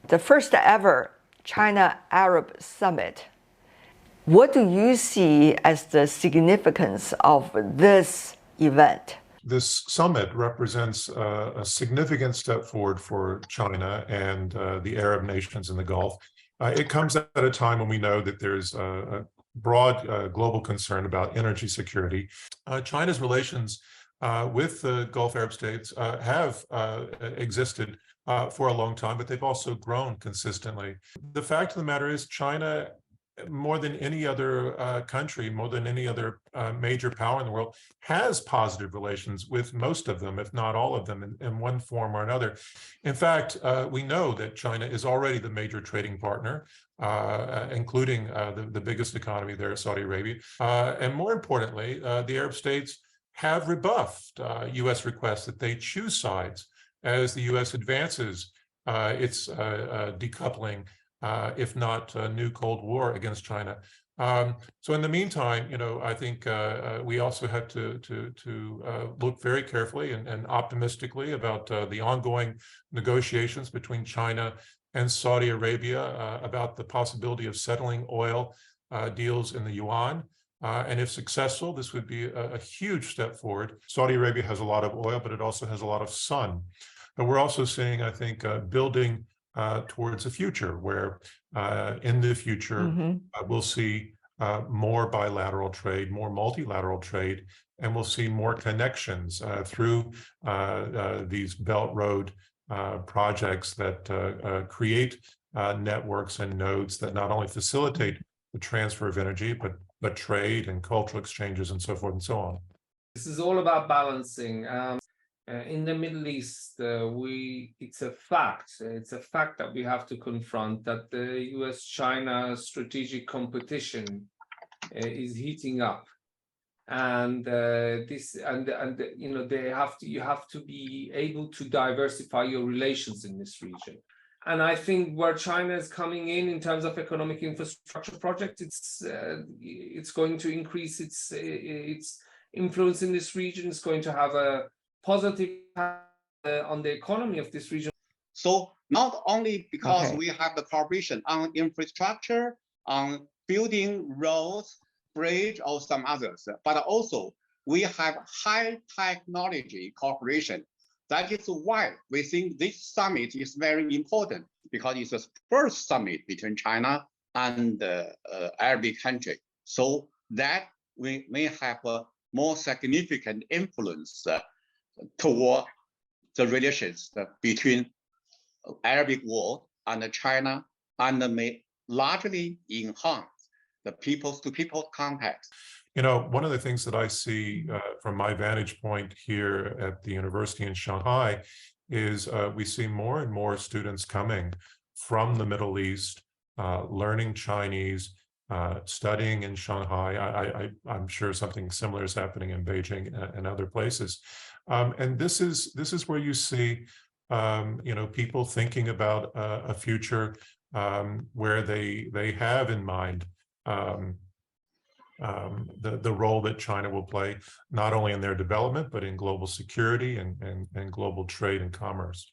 the first ever China-Arab summit. What do you see as the significance of this event? This summit represents a significant step forward for China and the Arab nations in the Gulf. It comes at a time when we know that there's a broad global concern about energy security. China's relations with the Gulf Arab states have existed for a long time, but they've also grown consistently. The fact of the matter is China, more than any other country, more than any other major power in the world, has positive relations with most of them, if not all of them, in one form or another. In fact, we know that China is already the major trading partner, including the biggest economy there, Saudi Arabia. And more importantly, the Arab states have rebuffed U.S. requests that they choose sides as the U.S. advances its decoupling, if not a new Cold War against China. So in the meantime, I think we also have to look very carefully and optimistically about the ongoing negotiations between China and Saudi Arabia about the possibility of settling oil deals in the yuan. And if successful, this would be a huge step forward. Saudi Arabia has a lot of oil, but it also has a lot of sun. But we're also seeing, I think, building towards a future where in the future we'll see more bilateral trade, more multilateral trade, and we'll see more connections through these Belt Road projects that create networks and nodes that not only facilitate the transfer of energy, but trade and cultural exchanges and so forth and so on. This is all about balancing. In the Middle East, it's a fact that we have to confront that the US-China strategic competition is heating up, and you have to be able to diversify your relations in this region. And I think where China is coming in terms of economic infrastructure project, it's going to increase its influence in this region. It's going to have a positive impact on the economy of this region. So not only because we have the cooperation on infrastructure, on building roads, bridge, or some others, but also we have high technology cooperation. That is why we think this summit is very important, because it's the first summit between China and the Arabic country. So that we may have a more significant influence toward the relations between Arabic world and China, and may largely enhance the people-to-people contact. One of the things that I see from my vantage point here at the university in Shanghai is we see more and more students coming from the Middle East, learning Chinese, studying in Shanghai. I'm sure something similar is happening in Beijing and other places. And this is where you see people thinking about a future where they have in mind the role that China will play, not only in their development, but in global security and global trade and commerce.